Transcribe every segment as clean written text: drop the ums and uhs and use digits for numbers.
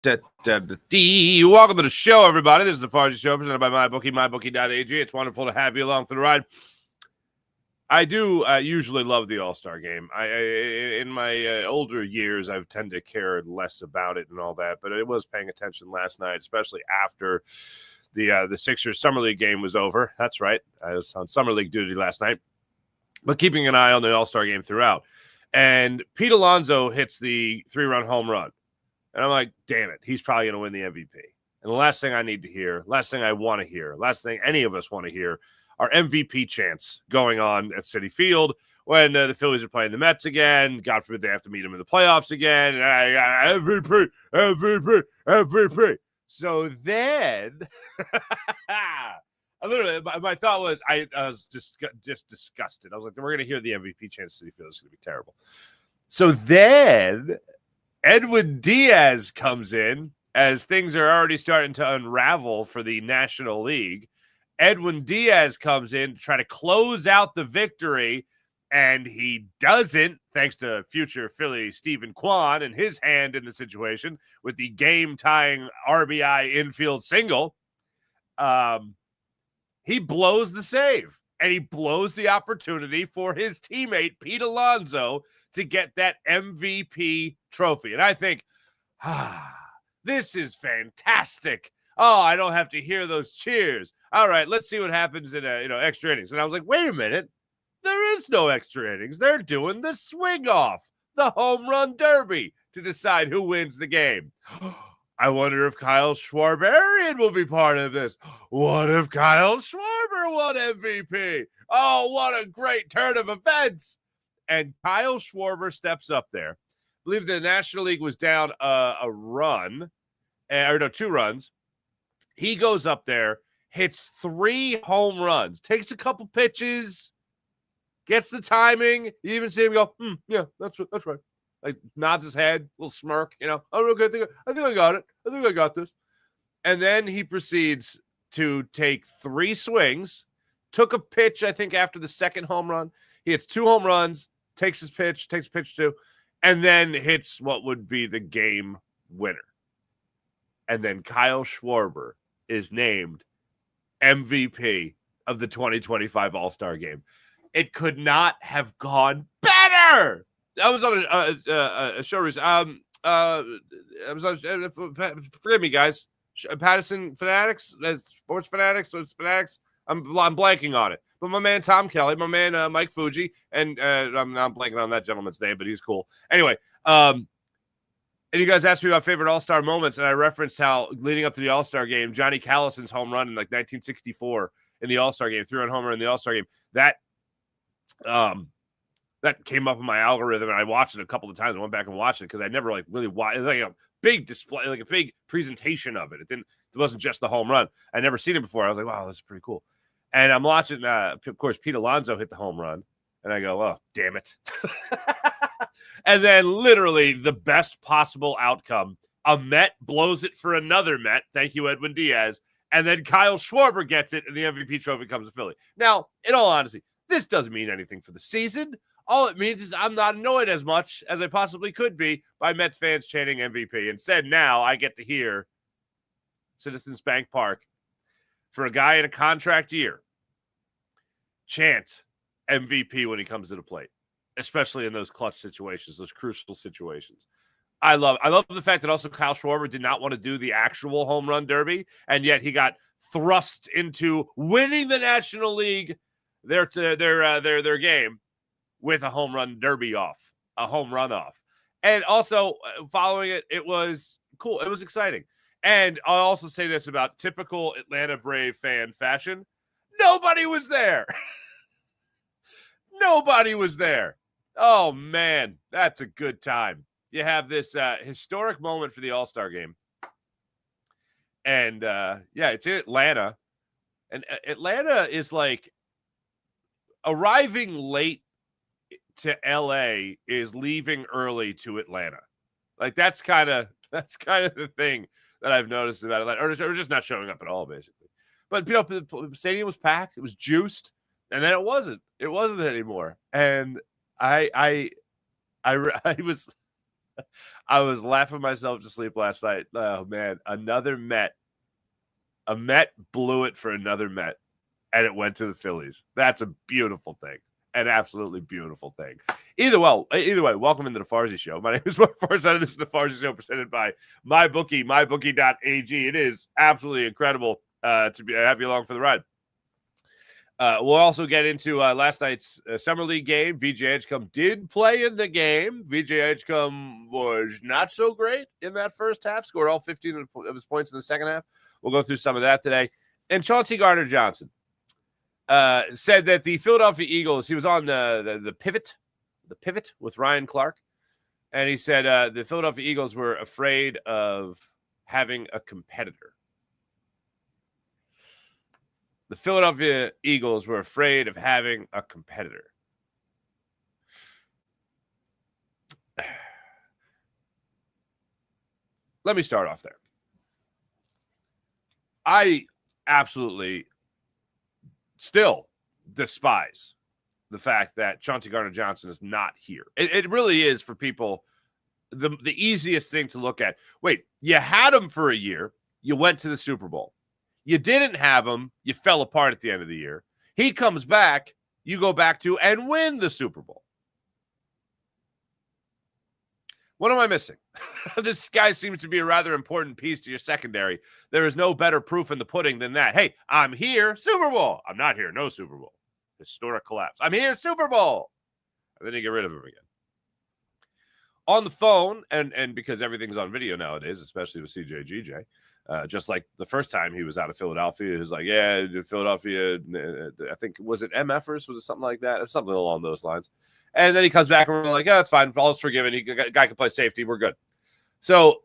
Welcome to the show, everybody. This is the Farsi Show presented by MyBookie, MyBookie.ag. It's wonderful to have you along for the ride. I do usually love the All-Star game. In my older years, I've tended to care less about it and all that, but I was paying attention last night, especially after the Sixers Summer League game was over. That's right. I was on Summer League duty last night, but keeping an eye on the All-Star game throughout. And Pete Alonso hits the 3-run home run. And I'm like, damn it, he's probably going to win the MVP. And the last thing I need to hear, last thing I want to hear, last thing any of us want to hear are MVP chants going on at Citi Field when the Phillies are playing the Mets again. God forbid they have to meet them in the playoffs again. MVP, MVP, MVP. So then, literally, my thought was, I was just disgusted. I was like, we're going to hear the MVP chants at Citi Field. It's going to be terrible. So then Edwin Diaz comes in as things are already starting to unravel for the National League. Edwin Diaz comes in to try to close out the victory, and he doesn't, thanks to future Philly Stephen Kwan and his hand in the situation with the game-tying RBI infield single. He blows the save, and he blows the opportunity for his teammate, Pete Alonso, to get that MVP trophy. And I think, this is fantastic. Oh, I don't have to hear those cheers. All right, let's see what happens in extra innings. And I was like, wait a minute. There is no extra innings. They're doing the swing off, the home run derby to decide who wins the game. I wonder if Kyle Schwarber will be part of this. What if Kyle Schwarber won MVP? Oh, what a great turn of events. And Kyle Schwarber steps up there. I believe the National League was down a run, or no, 2 runs. He goes up there, hits 3 home runs, takes a couple pitches, gets the timing. You even see him go, yeah, that's right. Like, nods his head, little smirk, Oh, okay, I think I got it. I think I got this. And then he proceeds to take 3 swings, took a pitch, I think, after the second home run. He hits 2 home runs, takes pitch 2, and then hits what would be the game winner. And then Kyle Schwarber is named MVP of the 2025 All-Star Game. It could not have gone better. I was on a show recently. Forgive me, guys. Patterson Fanatics, Sports Fanatics, I'm blanking on it. But my man Tom Kelly, my man Mike Fuji, and I'm blanking on that gentleman's name, but he's cool. Anyway, and you guys asked me about favorite All-Star moments, and I referenced how leading up to the All-Star game, Johnny Callison's home run in like 1964 in the All-Star game, 3-run homer in the All-Star game. That came up in my algorithm, and I watched it a couple of times. I went back and watched it because I never really watched like a big display, like a big presentation of it. It wasn't just the home run. I never seen it before. I was like, wow, this is pretty cool. And I'm watching, of course, Pete Alonso hit the home run, and I go, oh, damn it. And then literally the best possible outcome, a Met blows it for another Met. Thank you, Edwin Diaz. And then Kyle Schwarber gets it, and the MVP trophy comes to Philly. Now, in all honesty, this doesn't mean anything for the season. All it means is I'm not annoyed as much as I possibly could be by Mets fans chanting MVP. Instead, now I get to hear Citizens Bank Park for a guy in a contract year chant MVP when he comes to the plate, especially in those clutch situations, those crucial situations. I love the fact that also Kyle Schwarber did not want to do the actual home run derby, and yet he got thrust into winning the National League their game with a home run derby off, a home run off. And also following it, it was cool. It was exciting. And I'll also say this about typical Atlanta Brave fan fashion. Nobody was there. Nobody was there. Oh, man, that's a good time. You have this historic moment for the All-Star game. And, it's in Atlanta. And Atlanta is like arriving late to LA is leaving early to Atlanta. Like that's kind of the thing that I've noticed about Atlanta, or just not showing up at all, basically. But the stadium was packed, it was juiced, and then it wasn't anymore. And I was I was laughing myself to sleep last night. Oh, man, another Met. A Met blew it for another Met, and it went to the Phillies. That's a beautiful thing. An absolutely beautiful thing. Either way, welcome into the Farzy Show. My name is Mark Farzad, and this is the Farzy Show presented by MyBookie, mybookie.ag. It is absolutely incredible to have you along for the ride. We'll also get into last night's Summer League game. VJ Edgecombe did play in the game. VJ Edgecombe was not so great in that first half, scored all 15 of his points in the second half. We'll go through some of that today. And Chauncey Gardner-Johnson said that the Philadelphia Eagles, he was on the pivot with Ryan Clark, and he said the Philadelphia Eagles were afraid of having a competitor. The Philadelphia Eagles were afraid of having a competitor. Let me start off there. I absolutely still despise the fact that Chauncey Gardner-Johnson is not here. It really is for people the easiest thing to look at. Wait, you had him for a year. You went to the Super Bowl. You didn't have him. You fell apart at the end of the year. He comes back. You go back to and win the Super Bowl. What am I missing? This guy seems to be a rather important piece to your secondary. There is no better proof in the pudding than that. Hey, I'm here, Super Bowl. I'm not here, no Super Bowl. Historic collapse. I'm here, Super Bowl. And then you get rid of him again. On the phone, and because everything's on video nowadays, especially with CJGJ, just like the first time he was out of Philadelphia, he was like, yeah, Philadelphia, I think, was it MFers? Was it something like that? Something along those lines. And then he comes back and we're like, yeah, it's fine. All's forgiven. Guy can play safety. We're good. So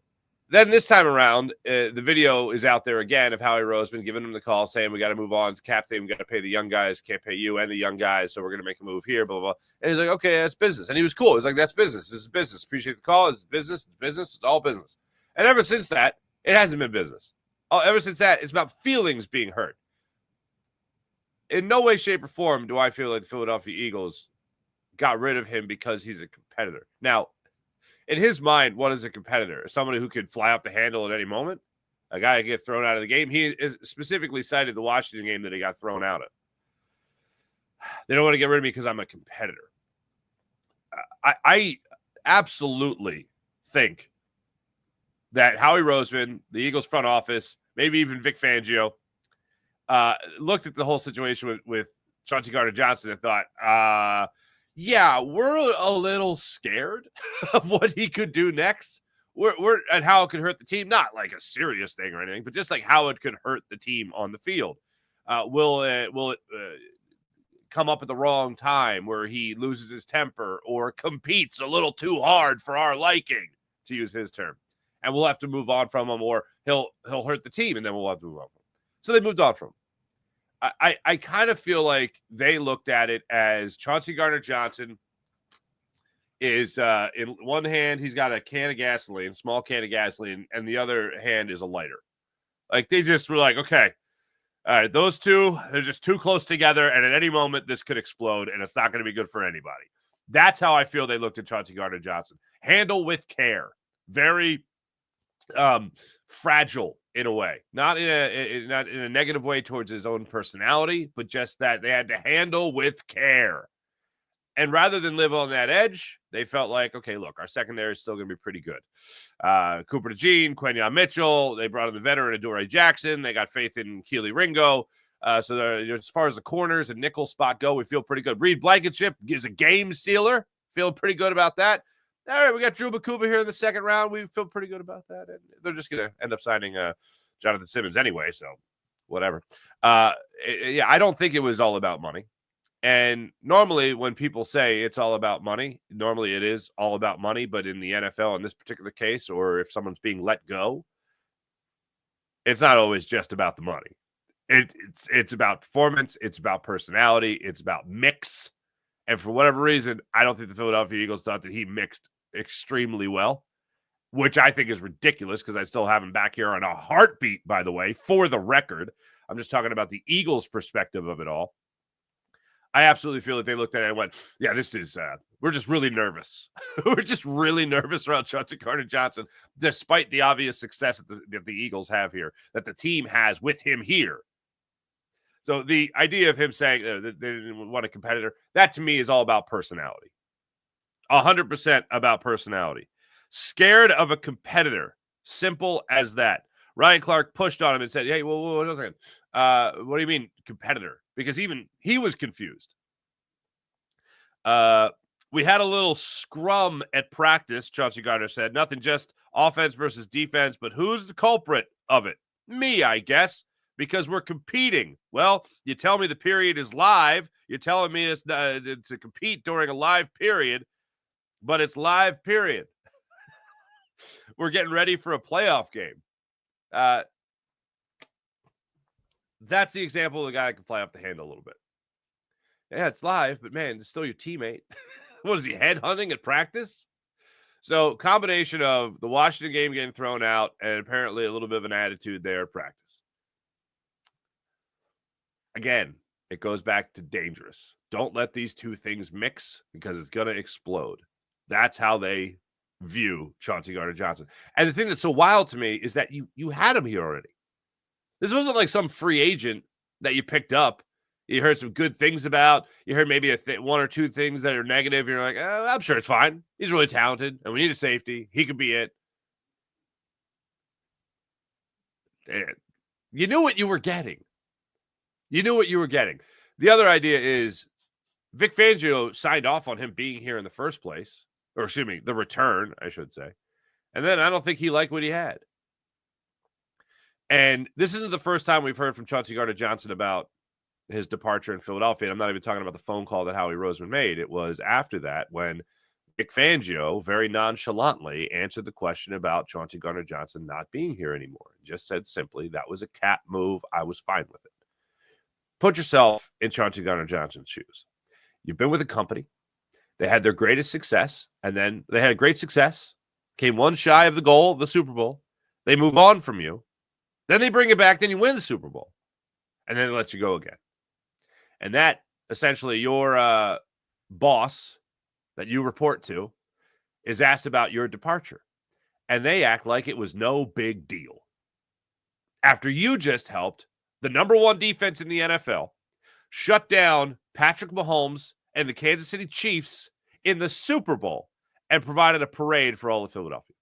then this time around, the video is out there again of Howie Roseman giving him the call saying, we got to move on. It's cap thing. We got to pay the young guys. Can't pay you and the young guys. So we're going to make a move here, blah, blah, blah. And he's like, okay, that's business. And he was cool. He's like, that's business. This is business. Appreciate the call. It's business. It's business. It's all business. And ever since that, it hasn't been business. Ever since that, it's about feelings being hurt. In no way, shape, or form do I feel like the Philadelphia Eagles got rid of him because he's a competitor. Now, in his mind, what is a competitor? Somebody who could fly up the handle at any moment? A guy who get thrown out of the game? He is specifically cited the Washington game that he got thrown out of. They don't want to get rid of me because I'm a competitor. I absolutely think that Howie Roseman, the Eagles front office, maybe even Vic Fangio, looked at the whole situation with Chauncey Gardner-Johnson and thought, yeah, we're a little scared of what he could do next. We're and how it could hurt the team. Not like a serious thing or anything, but just like how it could hurt the team on the field. Will it come up at the wrong time where he loses his temper or competes a little too hard for our liking, to use his term? And we'll have to move on from him, or he'll hurt the team, and then we'll have to move on from him. So they moved on from him. I kind of feel like they looked at it as Chauncey Gardner-Johnson is in one hand, he's got a can of gasoline, small can of gasoline, and the other hand is a lighter. Like they just were like, okay, all right, those two, they're just too close together, and at any moment this could explode, and it's not going to be good for anybody. That's how I feel they looked at Chauncey Gardner-Johnson. Handle with care. Very fragile in a way, not in a negative way towards his own personality, but just that they had to handle with care. And rather than live on that edge, they felt like, okay, look, our secondary is still going to be pretty good. Cooper DeJean, Quentin Mitchell, they brought in the veteran Adoree Jackson. They got faith in Keely Ringo. So as far as the corners and nickel spot go, we feel pretty good. Reed Blankenship is a game sealer. Feeling pretty good about that. All right, we got Drew Bakuba here in the second round. We feel pretty good about that. And they're just going to end up signing Jonathan Simmons anyway, so whatever. Yeah, I don't think it was all about money. And normally when people say it's all about money, normally it is all about money. But in the NFL, in this particular case, or if someone's being let go, it's not always just about the money. It's about performance. It's about personality. It's about mix. And for whatever reason, I don't think the Philadelphia Eagles thought that he mixed extremely well, which I think is ridiculous because I still have him back here on a heartbeat, by the way, for the record. I'm just talking about the Eagles' perspective of it all. I absolutely feel that they looked at it and went, yeah, this is We're just really nervous. We're just really nervous around Chauncey Gardner-Johnson, despite the obvious success that the Eagles have here, that the team has with him here. So the idea of him saying that they didn't want a competitor, that to me is all about personality. 100% about personality. Scared of a competitor. Simple as that. Ryan Clark pushed on him and said, hey, well, wait a second. What do you mean competitor? Because even he was confused. We had a little scrum at practice, Chauncey Gardner said. Nothing, just offense versus defense, but who's the culprit of it? Me, I guess, because we're competing. Well, you tell me the period is live. You're telling me it's to compete during a live period, but it's live period. We're getting ready for a playoff game. That's the example of the guy that can fly off the handle a little bit. Yeah, it's live, but man, it's still your teammate. What is he, headhunting at practice? So combination of the Washington game getting thrown out and apparently a little bit of an attitude there at practice. Again, it goes back to dangerous. Don't let these two things mix because it's going to explode. That's how they view Chauncey Gardner-Johnson. And the thing that's so wild to me is that you had him here already. This wasn't like some free agent that you picked up. You heard some good things about. You heard maybe one or two things that are negative. You're like, I'm sure it's fine. He's really talented, and we need a safety. He could be it. And you knew what you were getting. You knew what you were getting. The other idea is Vic Fangio signed off on him being here in the first place. Or, excuse me, the return, I should say. And then I don't think he liked what he had. And this isn't the first time we've heard from Chauncey Gardner-Johnson about his departure in Philadelphia. And I'm not even talking about the phone call that Howie Roseman made. It was after that when Vic Fangio very nonchalantly answered the question about Chauncey Gardner-Johnson not being here anymore. He just said simply, that was a cat move. I was fine with it. Put yourself in Chauncey Gardner-Johnson's shoes. You've been with a company. They had their greatest success, and then they had a great success, came one shy of the goal of the Super Bowl. They move on from you. Then they bring it back, then you win the Super Bowl. And then they let you go again. And that, essentially, your boss that you report to is asked about your departure. And they act like it was no big deal. After you just helped the number one defense in the NFL shut down Patrick Mahomes and the Kansas City Chiefs in the Super Bowl and provided a parade for all of Philadelphia.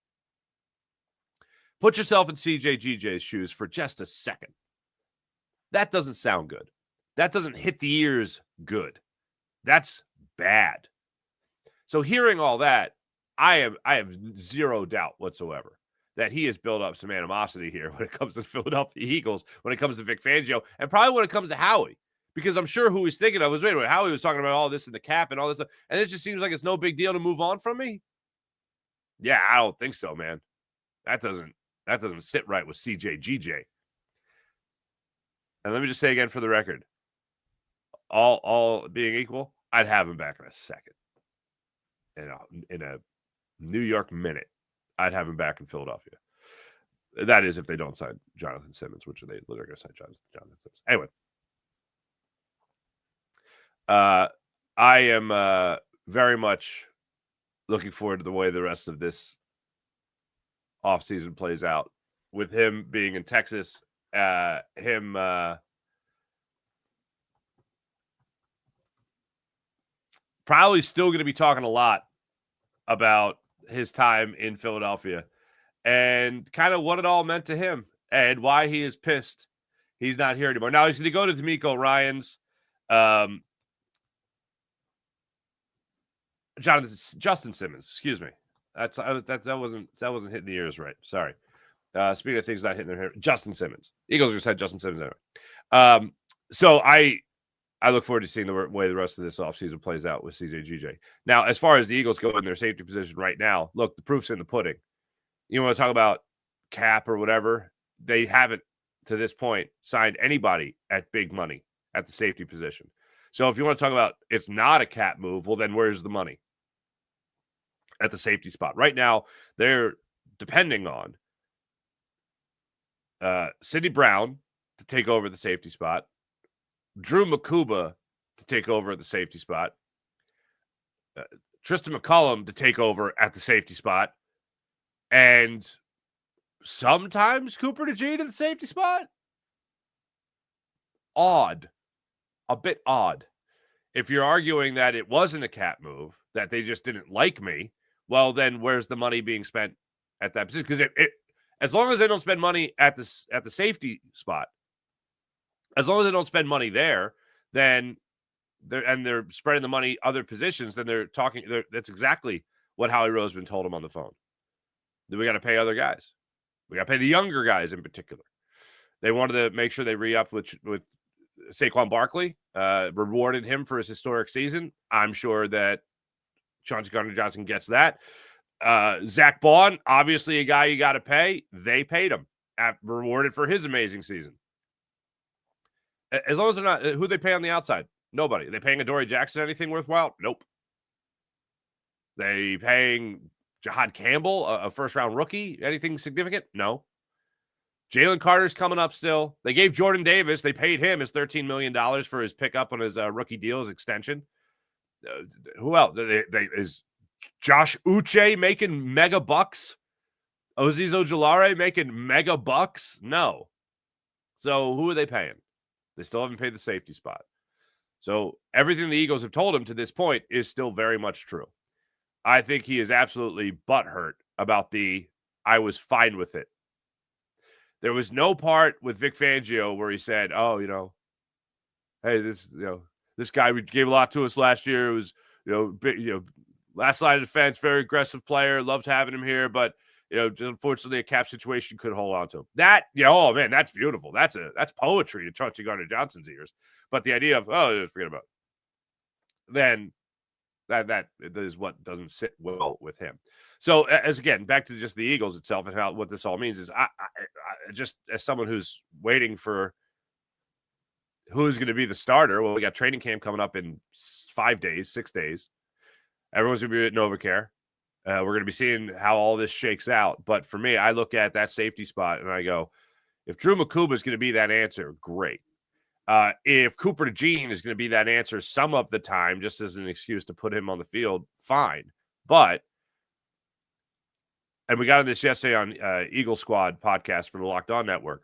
Put yourself in CJGJ's shoes for just a second. That doesn't sound good. That doesn't hit the ears good. That's bad. So hearing all that, I have zero doubt whatsoever that he has built up some animosity here when it comes to the Philadelphia Eagles, when it comes to Vic Fangio, and probably when it comes to Howie. Because I'm sure who he's thinking of was, wait, Howie was talking about all this in the cap and all this stuff, and it just seems like it's no big deal to move on from me. Yeah, I don't think so, man. That doesn't sit right with CJGJ. And let me just say again for the record, all being equal, I'd have him back in a second. In a New York minute, I'd have him back in Philadelphia. That is if they don't sign Jonathan Simmons, which they're going to sign Jonathan Simmons. Anyway. I am very much looking forward to the way the rest of this offseason plays out. With him being in Texas, him probably still going to be talking a lot about his time in Philadelphia and kind of what it all meant to him and why he is pissed he's not here anymore. Now he's going to go to D'Amico Ryans. Justin Simmons, excuse me. That wasn't hitting the ears right. Sorry. Speaking of things not hitting their hair, Justin Simmons. Eagles just had Justin Simmons anyway. So I look forward to seeing the way the rest of this offseason plays out with CJGJ. Now, as far as the Eagles go in their safety position right now, look, the proof's in the pudding. You want to talk about cap or whatever? They haven't, to this point, signed anybody at big money at the safety position. So if you want to talk about it's not a cap move, well, then where's the money at the safety spot? Right now, they're depending on Sidney Brown to take over the safety spot, Drew Makuba to take over at the safety spot, Tristan McCullum to take over at the safety spot, and sometimes Cooper DeJean at the safety spot. Odd. A bit odd. If you're arguing that it wasn't a cat move, that they just didn't like me, well, then where's the money being spent at that position? Because as long as they don't spend money at the safety spot, as long as they don't spend money there, then they're spreading the money other positions, then that's exactly what Howie Roseman told him on the phone. That we got to pay other guys. We got to pay the younger guys in particular. They wanted to make sure they re-upped with Saquon Barkley, rewarded him for his historic season. I'm sure that Chauncey Gardner-Johnson gets that. Zach Bond, obviously a guy you got to pay. They paid him, rewarded for his amazing season. As long as they're not, who they pay on the outside? Nobody. Are they paying Adoree Jackson anything worthwhile? Nope. They paying Jahad Campbell, a first-round rookie, anything significant? No. Jalen Carter's coming up still. They gave Jordan Davis, they paid him his $13 million for his pickup on his rookie deal, his extension. Who else? Is Josh Uche making mega bucks? Azeez Ojulari making mega bucks? No. So who are they paying? They still haven't paid the safety spot. So everything the Eagles have told him to this point is still very much true. I think he is absolutely butthurt about I was fine with it. There was no part with Vic Fangio where he said, oh, hey, this guy gave a lot to us last year. It was, last line of defense, very aggressive player. Loved having him here, but unfortunately, a cap situation could hold on to him. That, oh man, that's beautiful. That's poetry to Chauncey Gardner-Johnson's ears. But the idea of just forget about it. Then that is what doesn't sit well with him. So as again, back to just the Eagles itself and what this all means is I just as someone who's waiting for who's going to be the starter. Well, we got training camp coming up in 6 days. Everyone's going to be at NovaCare. We're going to be seeing how all this shakes out. But for me, I look at that safety spot and I go, if Drew Makuba is going to be that answer, great. If Cooper DeJean is going to be that answer some of the time, just as an excuse to put him on the field, fine. But, and we got on this yesterday on Eagle Squad podcast for the Locked On Network.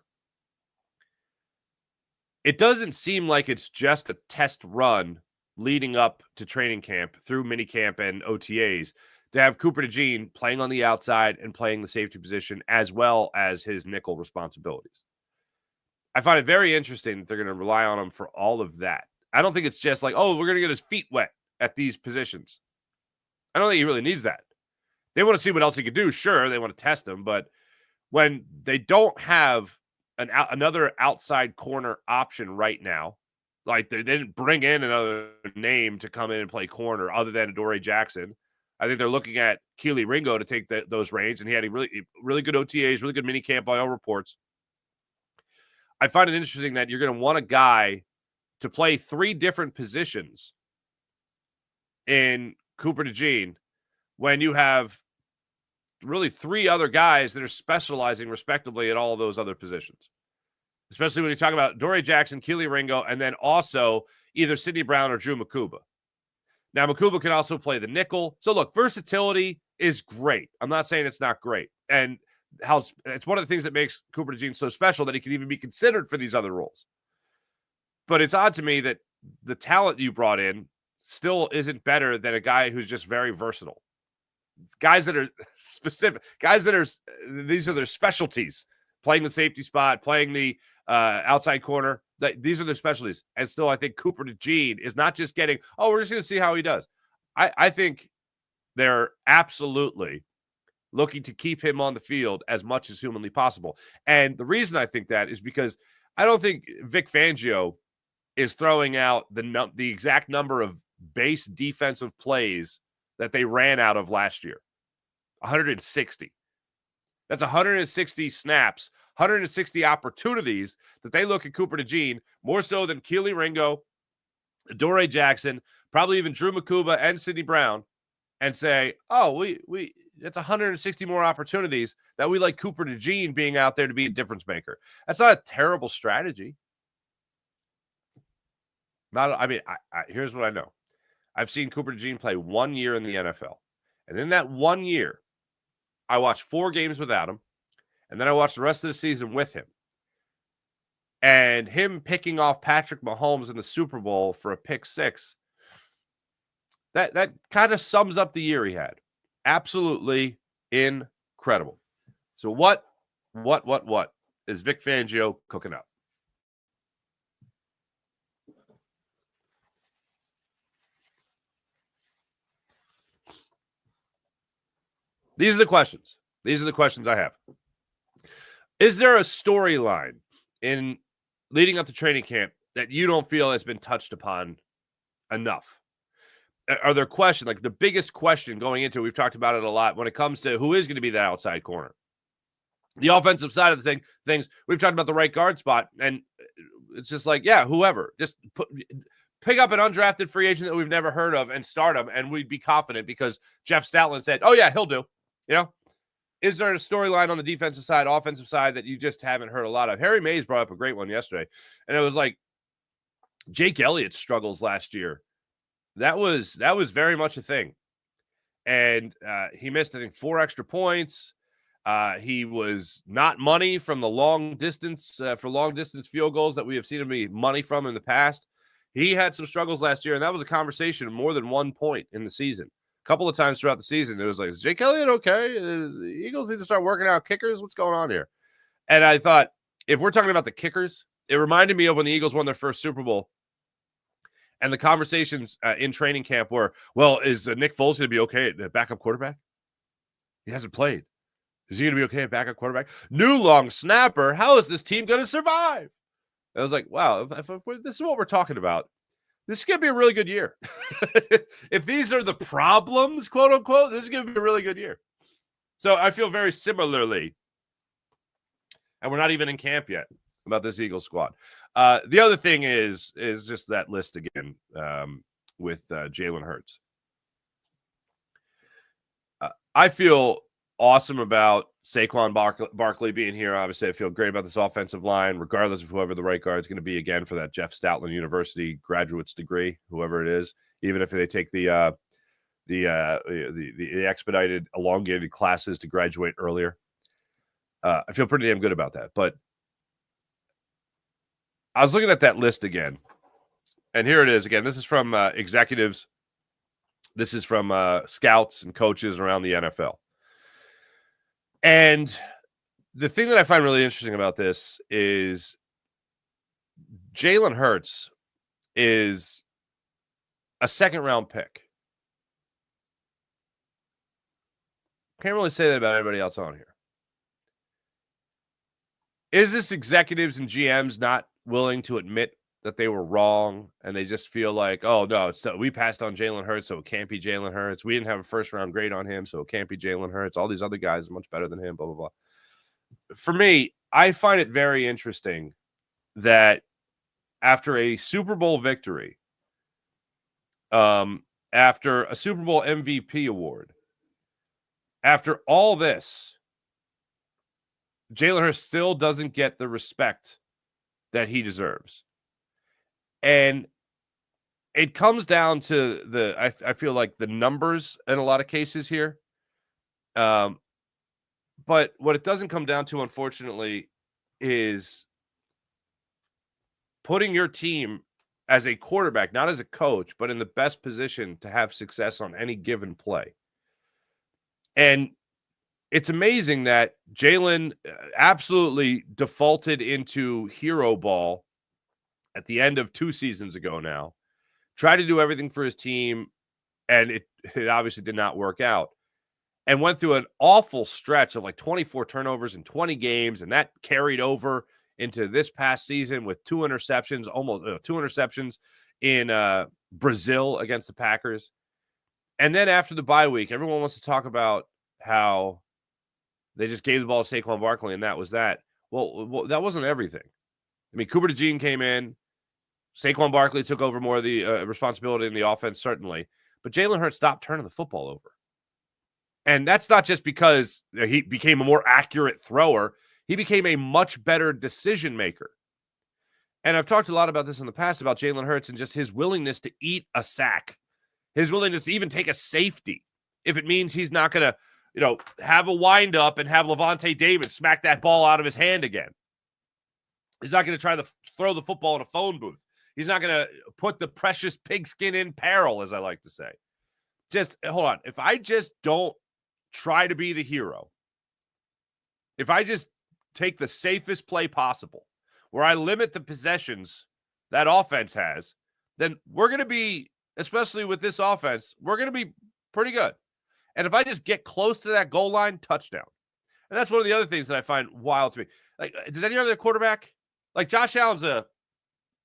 It doesn't seem like it's just a test run leading up to training camp through minicamp and OTAs to have Cooper DeJean playing on the outside and playing the safety position as well as his nickel responsibilities. I find it very interesting that they're going to rely on him for all of that. I don't think it's just like, we're going to get his feet wet at these positions. I don't think he really needs that. They want to see what else he can do. Sure, they want to test him, but when they don't have another outside corner option right now, like they didn't bring in another name to come in and play corner other than Adoree Jackson. I think they're looking at Keely Ringo to take those reins, and he had a really good OTAs, really good minicamp by all reports. I find it interesting that you're going to want a guy to play 3 different positions in Cooper DeJean when you have really 3 other guys that are specializing respectively at all those other positions. Especially when you talk about Adoree Jackson, Keely Ringo, and then also either Sidney Brown or Drew Makuba. Now, Makuba can also play the nickel. So, look, versatility is great. I'm not saying it's not great. And it's one of the things that makes Cooper DeJean so special that he can even be considered for these other roles. But it's odd to me that the talent you brought in still isn't better than a guy who's just very versatile. Guys that are specific, these are their specialties, playing the safety spot, playing the outside corner. These are their specialties. And still, I think Cooper DeJean is not just getting, we're just going to see how he does. I think they're absolutely looking to keep him on the field as much as humanly possible. And the reason I think that is because I don't think Vic Fangio is throwing out the exact number of base defensive plays that they ran out of last year. 160. That's 160 snaps, 160 opportunities that they look at Cooper DeJean more so than Keely Ringo, Adoree Jackson, probably even Drew Makuba and Sidney Brown, and say, we that's 160 more opportunities that we like Cooper DeJean being out there to be a difference maker. That's not a terrible strategy. Here's what I know. I've seen Cooper DeJean play 1 year in the NFL. And in that 1 year, I watched 4 games without him, and then I watched the rest of the season with him. And him picking off Patrick Mahomes in the Super Bowl for a pick 6, that kind of sums up the year he had. Absolutely incredible. So what is Vic Fangio cooking up? These are the questions. These are the questions I have. Is there a storyline in leading up to training camp that you don't feel has been touched upon enough? Are there questions, like the biggest question going into it, we've talked about it a lot when it comes to who is going to be that outside corner? The offensive side of the things, we've talked about the right guard spot, and it's just like, yeah, whoever. Just pick up an undrafted free agent that we've never heard of and start him, and we'd be confident because Jeff Stoutland said, oh, yeah, he'll do. You know? Is there a storyline on the defensive side, offensive side that you just haven't heard a lot of? Harry Mays brought up a great one yesterday, and it was like Jake Elliott's struggles last year. That was very much a thing. And he missed, I think, 4 extra points. He was not money from the long distance field goals that we have seen him be money from in the past. He had some struggles last year, and that was a conversation of more than 1 point in the season. A couple of times throughout the season, it was like, is Jake Elliott okay? The Eagles need to start working out kickers? What's going on here? And I thought, if we're talking about the kickers, it reminded me of when the Eagles won their first Super Bowl. And the conversations in training camp were, well, is Nick Foles going to be okay at backup quarterback? He hasn't played. Is he going to be okay at backup quarterback? New long snapper. How is this team going to survive? I was like, wow, if this is what we're talking about, this is going to be a really good year. If these are the problems, quote unquote, this is going to be a really good year. So I feel very similarly. And we're not even in camp yet about this Eagles squad. The other thing is just that list again with Jalen Hurts. I feel awesome about Saquon Barkley being here. Obviously, I feel great about this offensive line, regardless of whoever the right guard is going to be again for that Jeff Stoutland University graduate's degree, whoever it is. Even if they take the expedited, elongated classes to graduate earlier, I feel pretty damn good about that. But I was looking at that list again, and here it is again. This is from executives. This is from scouts and coaches around the NFL. And the thing that I find really interesting about this is Jalen Hurts is a second-round pick. Can't really say that about anybody else on here. Is this executives and GMs not willing to admit that they were wrong and they just feel like, oh, no, we passed on Jalen Hurts, so it can't be Jalen Hurts. We didn't have a first-round grade on him, so it can't be Jalen Hurts. All these other guys are much better than him, blah, blah, blah. For me, I find it very interesting that after a Super Bowl victory, after a Super Bowl MVP award, after all this, Jalen Hurts still doesn't get the respect that he deserves. And it comes down to I feel like the numbers in a lot of cases here. But what it doesn't come down to, unfortunately, is putting your team as a quarterback, not as a coach, but in the best position to have success on any given play. And it's amazing that Jalen absolutely defaulted into hero ball at the end of 2 seasons ago now, tried to do everything for his team, and it obviously did not work out, and went through an awful stretch of like 24 turnovers in 20 games, and that carried over into this past season with 2 interceptions, almost 2 interceptions in Brazil against the Packers. And then after the bye week, everyone wants to talk about how they just gave the ball to Saquon Barkley, and that was that. Well, that wasn't everything. I mean, Cooper DeJean came in. Saquon Barkley took over more of the responsibility in the offense, certainly. But Jalen Hurts stopped turning the football over. And that's not just because he became a more accurate thrower. He became a much better decision maker. And I've talked a lot about this in the past, about Jalen Hurts and just his willingness to eat a sack. his willingness to even take a safety if it means he's not going to, have a wind up and have Levante David smack that ball out of his hand again. He's not going to try to throw the football in a phone booth. He's not going to put the precious pigskin in peril, as I like to say. Just hold on. If I just don't try to be the hero, if I just take the safest play possible, where I limit the possessions that offense has, then we're going to be, especially with this offense, we're going to be pretty good. And if I just get close to that goal line, touchdown. And that's one of the other things that I find wild to me. Like, does any other quarterback, like Josh Allen's a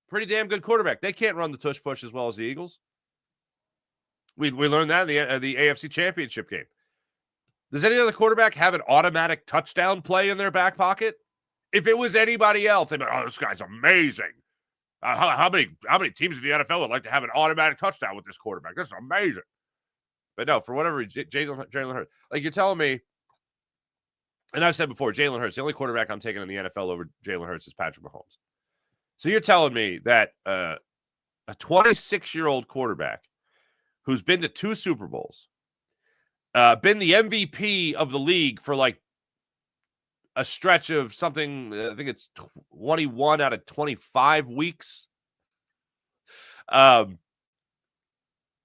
pretty damn good quarterback. They can't run the tush push as well as the Eagles. We learned that in the AFC Championship game. Does any other quarterback have an automatic touchdown play in their back pocket? If it was anybody else, they'd be like, oh, this guy's amazing. How many teams in the NFL would like to have an automatic touchdown with this quarterback? This is amazing. But no, for whatever reason, Jalen Hurts. Like, you're telling me, and I've said before, Jalen Hurts, the only quarterback I'm taking in the NFL over Jalen Hurts is Patrick Mahomes. So you're telling me that a 26-year-old quarterback who's been to 2 Super Bowls, been the MVP of the league for like a stretch of something, I think it's 21 out of 25 weeks. And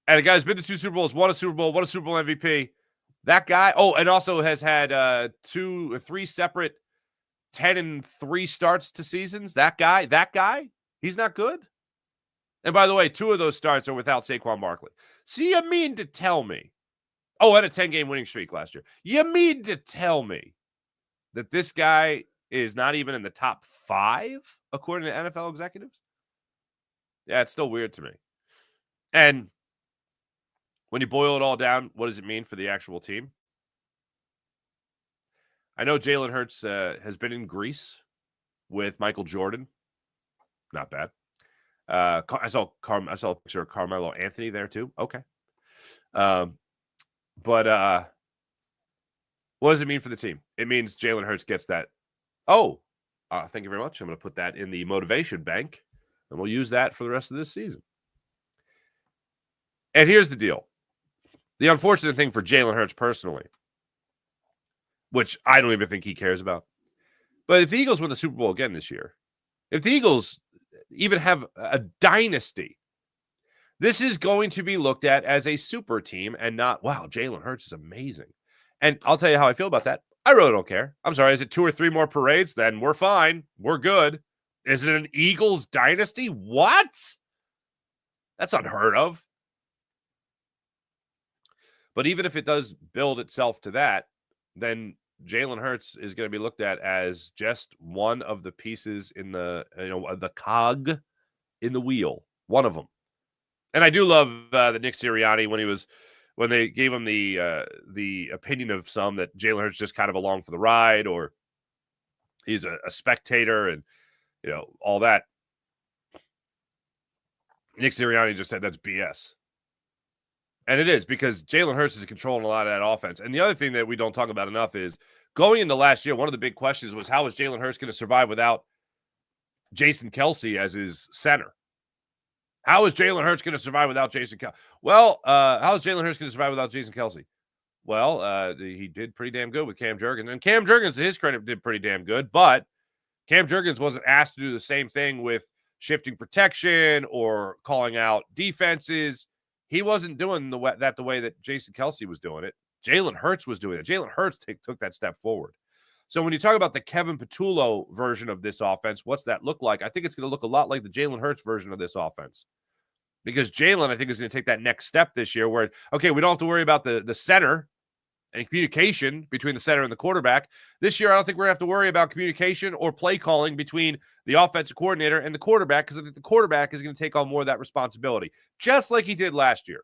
a guy who's been to 2 Super Bowls, won a Super Bowl MVP. That guy, and also has had 2 or 3 separate 10-3 starts to seasons. That guy, he's not good. And by the way, 2 of those starts are without Saquon Barkley. So you mean to tell me, and a 10-game winning streak last year. You mean to tell me that this guy is not even in the top 5, according to NFL executives? Yeah, it's still weird to me. And when you boil it all down, what does it mean for the actual team? I know Jalen Hurts has been in Greece with Michael Jordan. Not bad. I saw a picture of Carmelo Anthony there too. Okay. But what does it mean for the team? It means Jalen Hurts gets that. Thank you very much. I'm going to put that in the motivation bank, and we'll use that for the rest of this season. And here's the deal. The unfortunate thing for Jalen Hurts personally, which I don't even think he cares about, but if the Eagles win the Super Bowl again this year, if the Eagles even have a dynasty, this is going to be looked at as a super team and not, wow, Jalen Hurts is amazing. And I'll tell you how I feel about that. I really don't care. I'm sorry. Is it 2 or 3 more parades? Then we're fine. We're good. Is it an Eagles dynasty? What? That's unheard of. But even if it does build itself to that, then Jalen Hurts is going to be looked at as just one of the pieces in the cog in the wheel, one of them. And I do love that Nick Sirianni, when they gave him the opinion of some that Jalen Hurts just kind of along for the ride, or he's a spectator, and all that. Nick Sirianni just said that's BS. And it is, because Jalen Hurts is controlling a lot of that offense. And the other thing that we don't talk about enough is going into last year, one of the big questions was, how is Jalen Hurts going to survive without Jason Kelce as his center? How is Jalen Hurts going to survive without Jason Kelce? Well, how is Jalen Hurts going to survive without Jason Kelce? Well, he did pretty damn good with Cam Jurgens. And Cam Jurgens, to his credit, did pretty damn good. But Cam Jurgens wasn't asked to do the same thing with shifting protection or calling out defenses. He wasn't doing the way that Jason Kelce was doing it. Jalen Hurts was doing it. Jalen Hurts took that step forward. So when you talk about the Kevin Patullo version of this offense, what's that look like? I think it's going to look a lot like the Jalen Hurts version of this offense. Because Jalen, I think, is going to take that next step this year where, okay, we don't have to worry about the center and communication between the center and the quarterback. This year, I don't think we're going to have to worry about communication or play calling between the offensive coordinator and the quarterback, because I think the quarterback is going to take on more of that responsibility, just like he did last year.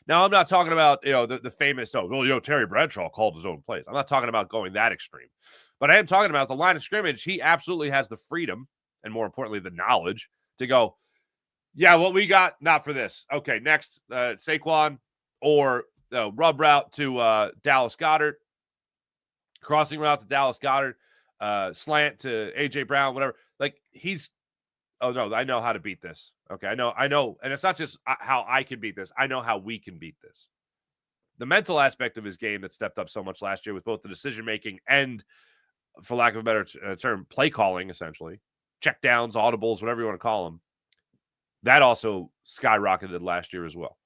Now, I'm not talking about, the famous, Terry Bradshaw called his own plays. I'm not talking about going that extreme. But I am talking about the line of scrimmage. He absolutely has the freedom, and more importantly, the knowledge to go, yeah, what we got, not for this. Okay, next, Saquon, or rub route to Dallas Goedert, crossing route to Dallas Goedert, slant to A.J. Brown, whatever. Like, he's oh no, I know how to beat this. Okay, I know, and it's not just how I can beat this. I know how we can beat this. The mental aspect of his game that stepped up so much last year with both the decision making and, for lack of a better term, play calling, essentially, check downs, audibles, whatever you want to call them. That also skyrocketed last year as well.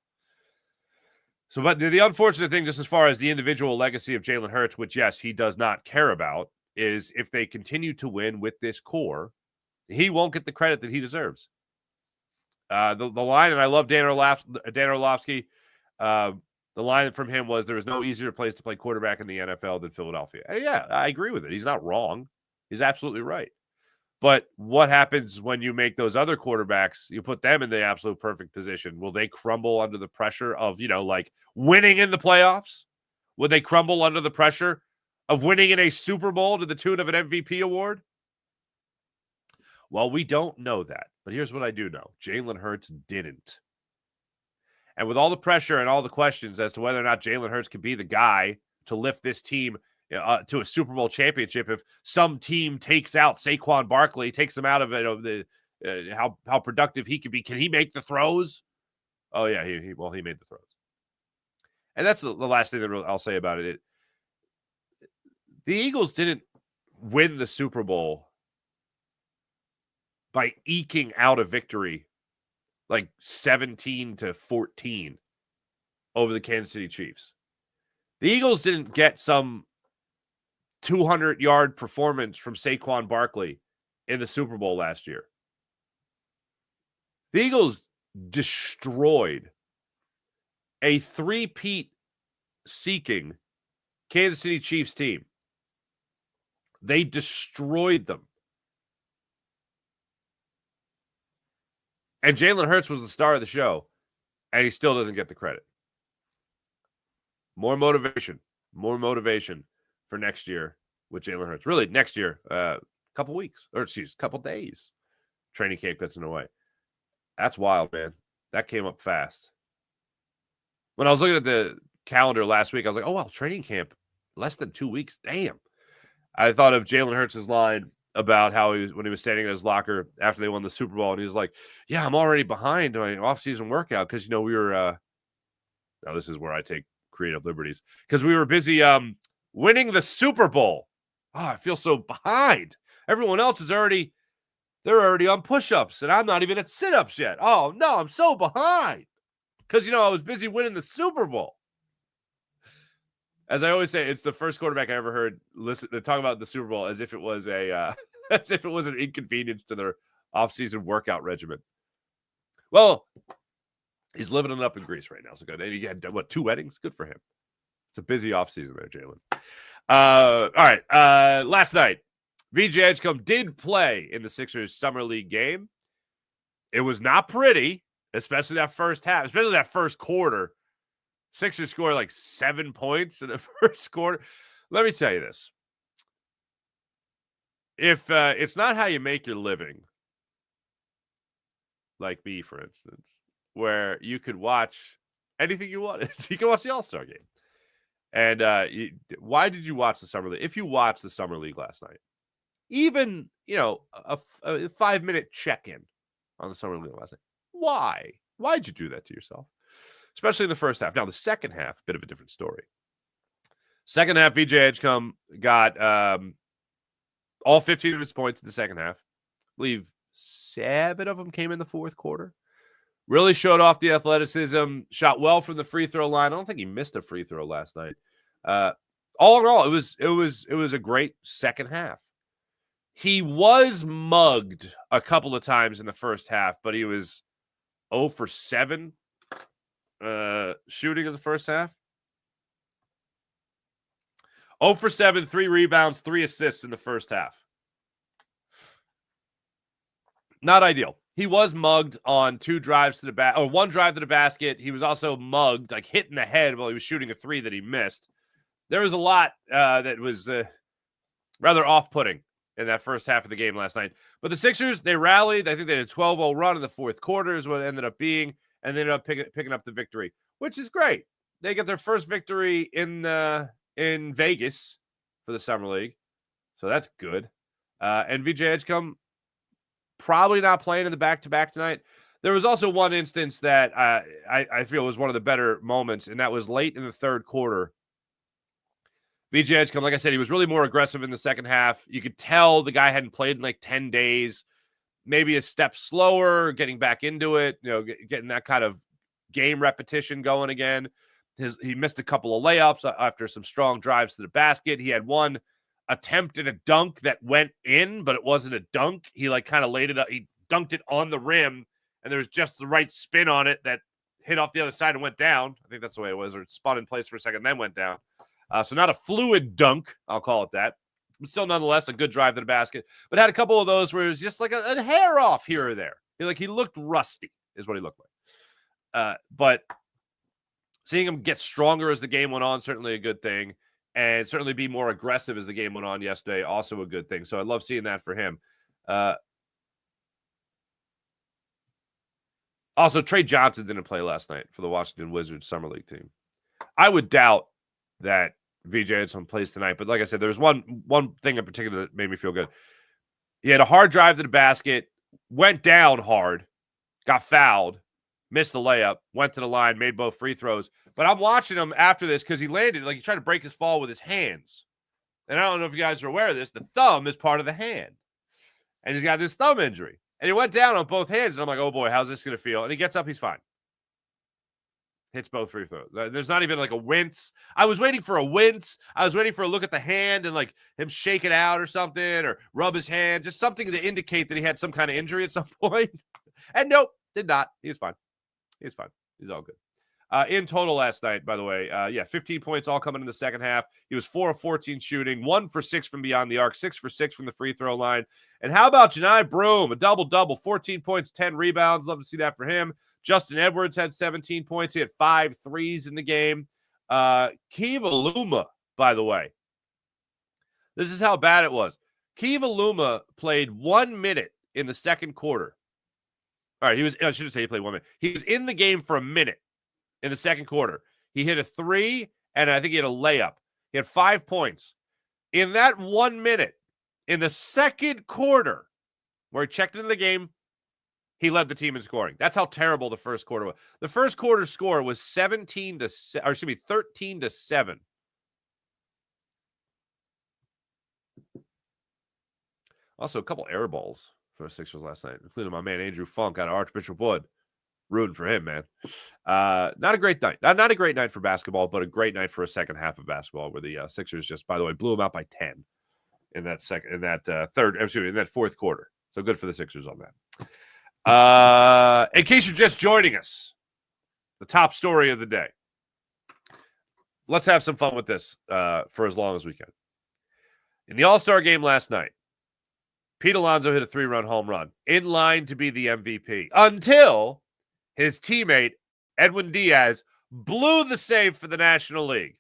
So, but the unfortunate thing, just as far as the individual legacy of Jalen Hurts, which, yes, he does not care about, is if they continue to win with this core, he won't get the credit that he deserves. The line, and I love Dan Orlovsky, the line from him was, there is no easier place to play quarterback in the NFL than Philadelphia. And yeah, I agree with it. He's not wrong. He's absolutely right. But what happens when you make those other quarterbacks, you put them in the absolute perfect position? Will they crumble under the pressure of, like winning in the playoffs? Will they crumble under the pressure of winning in a Super Bowl to the tune of an MVP award? Well, we don't know that. But here's what I do know. Jalen Hurts didn't. And with all the pressure and all the questions as to whether or not Jalen Hurts can be the guy to lift this team to a Super Bowl championship, if some team takes out Saquon Barkley, takes him out of it, how productive he could be. Can he make the throws? Oh yeah, he made the throws. And that's the last thing that I'll say about it. The Eagles didn't win the Super Bowl by eking out a victory like 17-14 over the Kansas City Chiefs. The Eagles didn't get some 200-yard performance from Saquon Barkley in the Super Bowl last year. The Eagles destroyed a three-peat seeking Kansas City Chiefs team. They destroyed them. And Jalen Hurts was the star of the show, and he still doesn't get the credit. More motivation for next year with Jalen Hurts. Really, next year, couple days. Training camp gets in the way. That's wild, man. That came up fast. When I was looking at the calendar last week, I was like, oh, wow, training camp, less than 2 weeks. Damn. I thought of Jalen Hurts' line about how when he was standing in his locker after they won the Super Bowl, and he was like, yeah, I'm already behind my off-season workout because, we were now this is where I take creative liberties, because we were busy winning the Super Bowl. Oh, I feel so behind. Everyone else they're already on push-ups, and I'm not even at sit-ups yet. Oh, no, I'm so behind because, I was busy winning the Super Bowl. As I always say, it's the first quarterback I ever heard talk about the Super Bowl as if it was as if it was an inconvenience to their off-season workout regimen. Well, he's living it up in Greece right now, so good. And he had 2 weddings? Good for him. It's a busy off-season there, Jalen. All right. Last night, VJ Edgecombe did play in the Sixers Summer League game. It was not pretty, especially that first half, especially that first quarter. Sixers scored like 7 points in the first quarter. Let me tell you this. If it's not how you make your living, like me, for instance, where you could watch anything you wanted. You can watch the All-Star game. And why did you watch the Summer League? If you watched the Summer League last night, even, a 5-minute check-in on the Summer League last night, why? Why'd you do that to yourself? Especially in the first half. Now, the second half, a bit of a different story. Second half, VJ Edgecombe got all 15 of his points in the second half. I believe 7 of them came in the fourth quarter. Really showed off the athleticism. Shot well from the free throw line. I don't think he missed a free throw last night. All in all, it was a great second half. He was mugged a couple of times in the first half, but he was 0 for 7 shooting in the first half. 0 for 7, 3 rebounds, 3 assists in the first half. Not ideal. He was mugged on 2 drives to the or 1 drive to the basket. He was also mugged, like hit in the head while he was shooting a 3 that he missed. There was a lot that was rather off-putting in that first half of the game last night. But the Sixers, they rallied. I think they had a 12-0 run in the fourth quarter is what it ended up being, and they ended up picking up the victory, which is great. They get their first victory in Vegas for the Summer League, so that's good. And VJ Edgecombe, probably not playing in the back-to-back tonight. There was also one instance that I feel was one of the better moments, and that was late in the third quarter. VJ Edgecombe, like I said, he was really more aggressive in the second half. You could tell the guy hadn't played in like 10 days, maybe a step slower, getting back into it, getting that kind of game repetition going again. He missed a couple of layups after some strong drives to the basket. He had one attempt at a dunk that went in, but it wasn't a dunk. He kind of laid it up. He dunked it on the rim, and there was just the right spin on it that hit off the other side and went down. I think that's the way it was, or it spun in place for a second, then went down. So not a fluid dunk, I'll call it that. But still, nonetheless, a good drive to the basket. But had a couple of those where it was just like a hair off here or there. He looked rusty, is what he looked like. But seeing him get stronger as the game went on, certainly a good thing. And certainly be more aggressive as the game went on yesterday, also a good thing. So I love seeing that for him. Also, Trey Johnson didn't play last night for the Washington Wizards Summer League team. I would doubt that VJ Edgecombe plays tonight. But like I said, there was one thing in particular that made me feel good. He had a hard drive to the basket, went down hard, got fouled, missed the layup, went to the line, made both free throws. But I'm watching him after this because he landed, he tried to break his fall with his hands. And I don't know if you guys are aware of this. The thumb is part of the hand. And he's got this thumb injury. And he went down on both hands. And I'm like, oh boy, how's this going to feel? And he gets up, he's fine. Hits both free throws. There's not even a wince. I was waiting for a wince. I was waiting for a look at the hand and him shake it out or something or rub his hand. Just something to indicate that he had some kind of injury at some point. And nope, did not. He was fine. He's fine. He's all good. In total last night, by the way, 15 points all coming in the second half. He was 4 of 14 shooting, 1 for 6 from beyond the arc, 6 for 6 from the free throw line. And how about Janai Broome? A double-double, 14 points, 10 rebounds. Love to see that for him. Justin Edwards had 17 points. He had 5 threes in the game. Kiva Luma, by the way. This is how bad it was. Kiva Luma played 1 minute in the second quarter. All right, I shouldn't say he played 1 minute. He was in the game for a minute in the second quarter. He hit a 3, and I think he had a layup. He had 5 points. In that 1 minute, in the second quarter, where he checked into the game, he led the team in scoring. That's how terrible the first quarter was. The first quarter score was 13 to 7. Also, a couple air balls for the Sixers last night, including my man Andrew Funk out of Archbishop Wood. Rooting for him, man. Not a great night. Not a great night for basketball, but a great night for a second half of basketball where the Sixers just, by the way, blew them out by 10 in that fourth quarter. So good for the Sixers on that. In case you're just joining us, the top story of the day. Let's have some fun with this for as long as we can. In the All-Star game last night, Pete Alonso hit a 3-run home run, in line to be the MVP, until his teammate, Edwin Diaz, blew the save for the National League.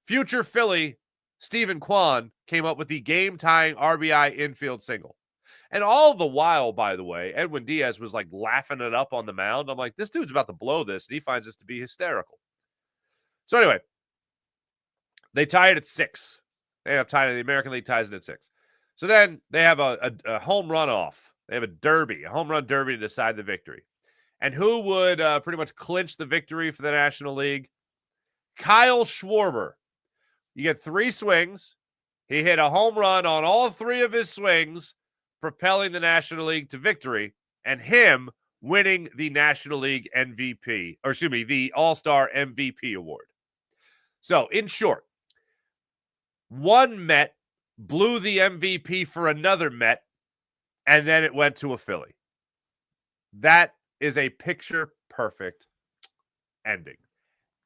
Future Philly, Stephen Kwan, came up with the game-tying RBI infield single. And all the while, by the way, Edwin Diaz was laughing it up on the mound. I'm like, this dude's about to blow this, and he finds this to be hysterical. So anyway, they tie it at 6. They have tied it. The American League ties it at 6. So then they have a home run off. They have a home run derby to decide the victory. And who would pretty much clinch the victory for the National League? Kyle Schwarber. You get 3 swings. He hit a home run on all 3 of his swings, propelling the National League to victory, and him winning the National League MVP, or excuse me, the All-Star MVP award. So, in short, one Met blew the MVP for another Met, and then it went to a Philly. That is a picture-perfect ending.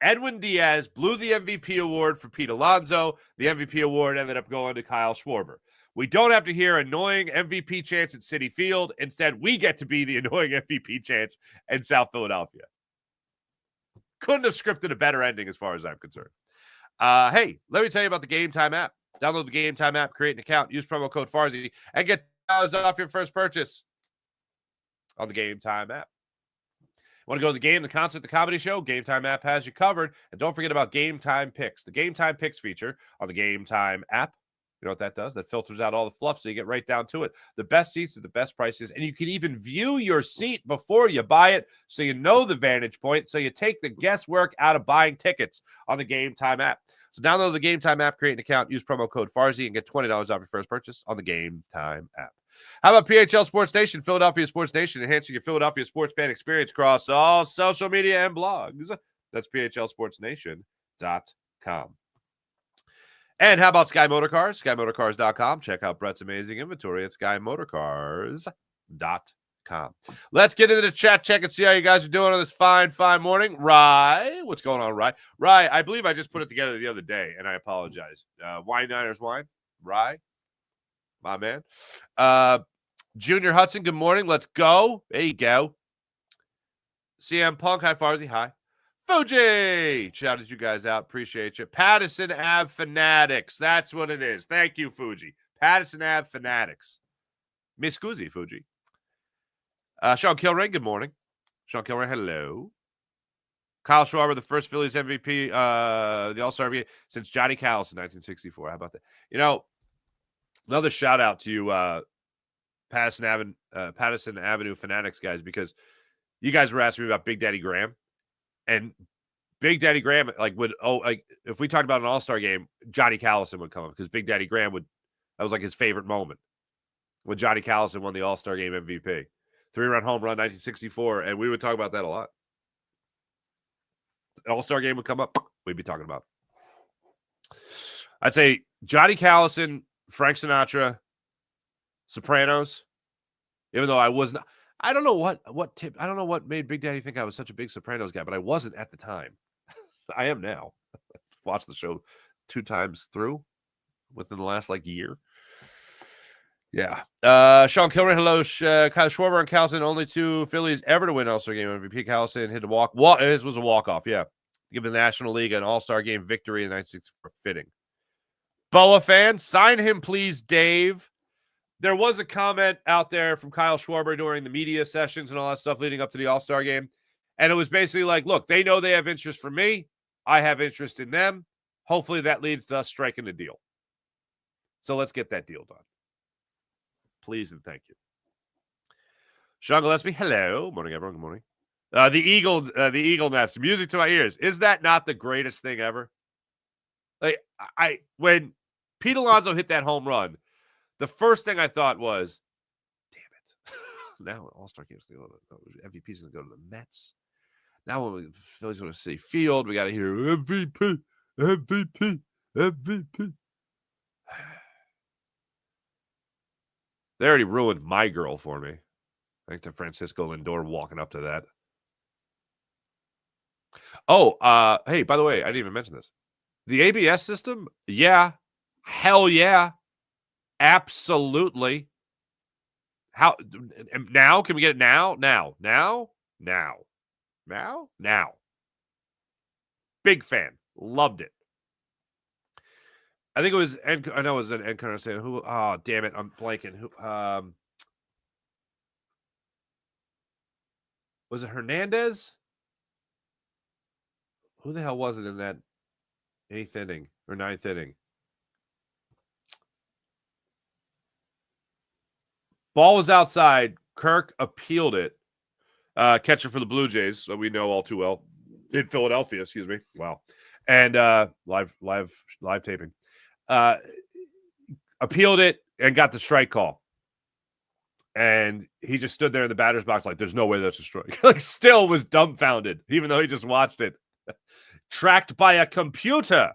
Edwin Diaz blew the MVP award for Pete Alonso. The MVP award ended up going to Kyle Schwarber. We don't have to hear annoying MVP chants at Citi Field. Instead, we get to be the annoying MVP chants in South Philadelphia. Couldn't have scripted a better ending as far as I'm concerned. Hey, let me tell you about the Game Time app. Download the Game Time app, create an account, use promo code Farzy, and get $10 off your first purchase on the Game Time app. Want to go to the game, the concert, the comedy show? Game Time app has you covered. And don't forget about Game Time Picks. The Game Time Picks feature on the Game Time app You know what that does? That filters out all the fluff so you get right down to it. The best seats are the best prices, and you can even view your seat before you buy it so you know the vantage point, so you take the guesswork out of buying tickets on the Game Time app. So download the Game Time app, create an account, use promo code Farzy, and get $20 off your first purchase on the Game Time app. How about PHL Sports Nation, Philadelphia Sports Nation, enhancing your Philadelphia sports fan experience across all social media and blogs? That's PHLSportsNation.com. And how about Sky Motorcars? SkyMotorcars.com. Check out Brett's amazing inventory at SkyMotorcars.com. Let's get into the chat check and see how you guys are doing on this fine morning. Rye, what's going on, Rye? Rye, I believe I just put it together the other day, and I apologize. Wine Niners Wine, Rye, my man. Junior Hudson, good morning. Let's go. There you go. CM Punk, hi, Farzy, hi. Fuji, shouted you guys out. Appreciate you. Patterson Ave Fanatics. That's what it is. Thank you, Fuji. Patterson Ave Fanatics. Mi scusi, Fuji. Sean Kilrain, good morning. Sean Kilrain, hello. Kyle Schwarber, the first Phillies MVP, the All-Star game since Johnny Callis in 1964. How about that? You know, another shout out to you, Patterson Avenue Fanatics guys, because you guys were asking me about Big Daddy Graham. And Big Daddy Graham, if we talked about an All-Star game, Johnny Callison would come up because Big Daddy Graham that was like his favorite moment when Johnny Callison won the All-Star game MVP. 3-run home run, 1964, and we would talk about that a lot. All-Star game would come up, we'd be talking about. I'd say Johnny Callison, Frank Sinatra, Sopranos, even though I was not. I don't know what made Big Daddy think I was such a big Sopranos guy, but I wasn't at the time. I am now. Watched the show 2 times through within the last year. Yeah. Sean Kilray, hello. Kyle Schwarber and Callison, only 2 Phillies ever to win All-Star game MVP. Callison hit a walk. This was a walk-off, yeah. Give the National League an All-Star game victory in 1964. Fitting. Boa fan, sign him, please, Dave. There was a comment out there from Kyle Schwarber during the media sessions and all that stuff leading up to the All-Star game. And it was basically like, look, they know they have interest from me. I have interest in them. Hopefully that leads to us striking a deal. So let's get that deal done. Please and thank you. Sean Gillespie, hello. Morning, everyone. Good morning. The Eagle Nest, music to my ears. Is that not the greatest thing ever? When Pete Alonso hit that home run, the first thing I thought was, damn it. Now All-Star game's going to go to MVP's going to go to the Mets. Now when the Phillies go to City Field, we got to hear MVP. They already ruined My Girl for me. Thanks to Francisco Lindor walking up to that. Oh, hey, by the way, I didn't even mention this. The ABS system, yeah. Hell yeah. Absolutely. How now? Can we get it now? Now. Big fan. Loved it. I think it was, I know it was an Encarnacion saying who. Oh, damn it. I'm blanking. Who, was it Hernandez? Who the hell was it in that 8th inning or 9th inning? Ball was outside. Kirk appealed it. Catcher for the Blue Jays, so we know all too well. In Philadelphia, excuse me. Wow. And live taping. Appealed it and got the strike call. And he just stood there in the batter's box like, there's no way that's a strike. Still was dumbfounded, even though he just watched it. Tracked by a computer.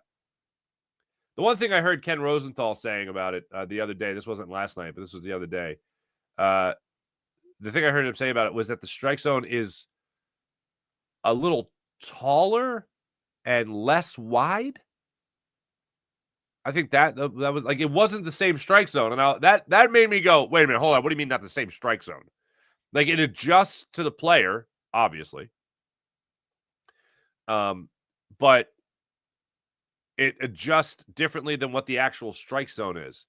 The one thing I heard Ken Rosenthal saying about it the other day, this wasn't last night, but this was the other day. The thing I heard him say about it was that the strike zone is a little taller and less wide. I think that was it wasn't the same strike zone. And that made me go, wait a minute, hold on. What do you mean not the same strike zone? It adjusts to the player, obviously. But it adjusts differently than what the actual strike zone is.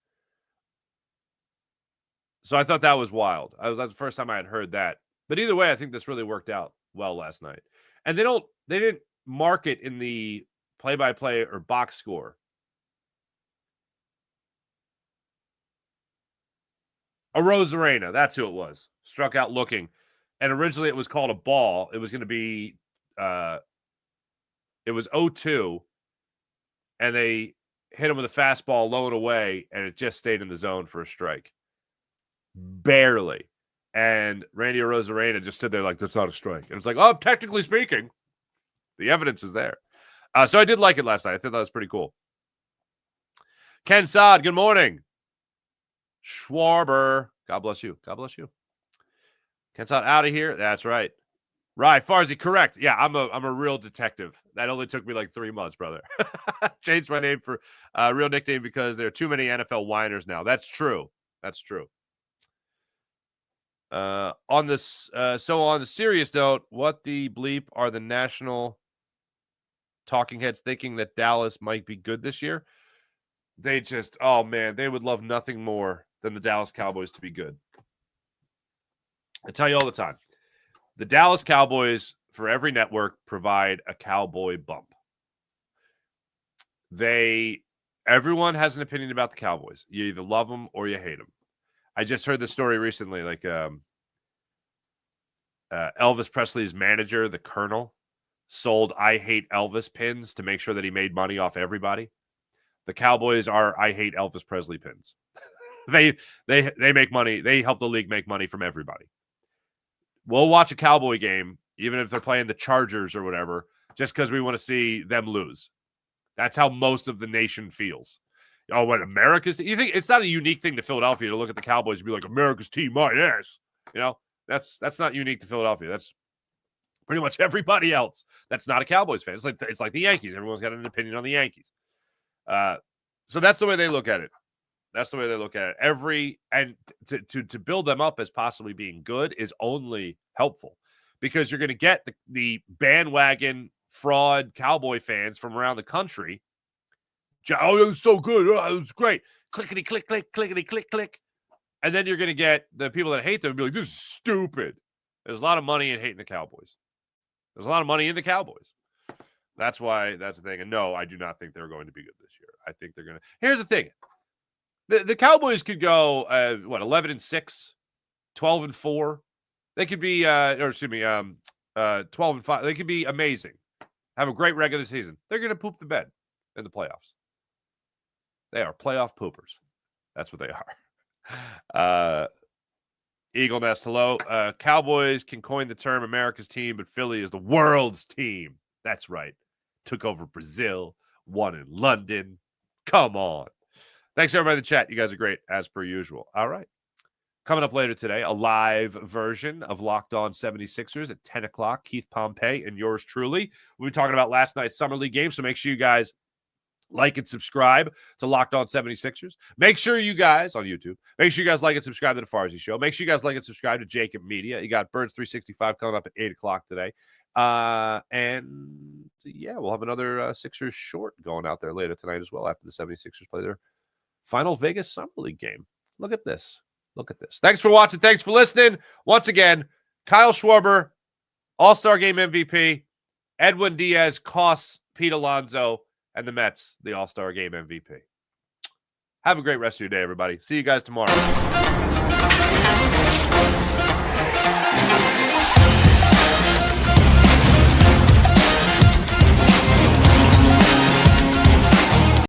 So I thought that was wild. That's the first time I had heard that. But either way, I think this really worked out well last night. And they didn't mark it in the play-by-play or box score. Arozarena, that's who it was. Struck out looking. And originally it was called a ball. It was going to be, it was 0-2. And they hit him with a fastball low and away, and it just stayed in the zone for a strike. Barely. And Randy Arozarena just stood there like, that's not a strike. And it's like, oh, technically speaking, the evidence is there. So I did like it last night. I thought that was pretty cool. Ken Saad, good morning. Schwarber, God bless you. God bless you. Ken Saad out of here. That's right. Right, Farzi, correct. Yeah, I'm a real detective. That only took me like 3 months, brother. Changed my name for real nickname because there are too many NFL whiners now. That's true. That's true. On this, so on the serious note, what the bleep are the national talking heads thinking that Dallas might be good this year? They just, oh man, they would love nothing more than the Dallas Cowboys to be good. I tell you all the time, the Dallas Cowboys, for every network, provide a cowboy bump. Everyone has an opinion about the Cowboys. You either love them or you hate them. I just heard the story recently, like Elvis Presley's manager, the Colonel, sold I Hate Elvis pins to make sure that he made money off everybody. The Cowboys are I Hate Elvis Presley pins. They make money. They help the league make money from everybody. We'll watch a Cowboy game, even if they're playing the Chargers or whatever, just because we want to see them lose. That's how most of the nation feels. Oh, what, America's team? You think it's not a unique thing to Philadelphia to look at the Cowboys and be like, America's team, my ass. You know, that's not unique to Philadelphia. That's pretty much everybody else that's not a Cowboys fan. It's like the Yankees. Everyone's got an opinion on the Yankees. So that's the way they look at it. That's the way they look at it. To build them up as possibly being good is only helpful because you're going to get the bandwagon fraud Cowboy fans from around the country. Oh, it was so good. Oh, it was great. Clickety, click, click, clickety, click, click. And then you're going to get the people that hate them and be like, this is stupid. There's a lot of money in hating the Cowboys. There's a lot of money in the Cowboys. That's why that's the thing. And no, I do not think they're going to be good this year. I think they're going to. Here's the thing. The Cowboys could go 11-6, 12-4. They could be 12-5. They could be amazing. Have a great regular season. They're going to poop the bed in the playoffs. They are playoff poopers. That's what they are. Eagle Nest, hello. Cowboys can coin the term America's team, but Philly is the world's team. That's right. Took over Brazil, won in London. Come on. Thanks, everybody in the chat. You guys are great, as per usual. All right. Coming up later today, a live version of Locked On 76ers at 10 o'clock. Keith Pompey and yours truly. We'll be talking about last night's Summer League game, so make sure you guys like and subscribe to Locked On 76ers. Make sure you guys, on YouTube, make sure you guys like and subscribe to The Farzi Show. Make sure you guys like and subscribe to Jacob Media. You got Birds 365 coming up at 8 o'clock today. And, yeah, we'll have another Sixers short going out there later tonight as well after the 76ers play their final Vegas Summer League game. Look at this. Look at this. Thanks for watching. Thanks for listening. Once again, Kyle Schwarber, All-Star Game MVP. Edwin Diaz costs Pete Alonso and the Mets the All-Star Game MVP. Have a great rest of your day, everybody. See you guys tomorrow.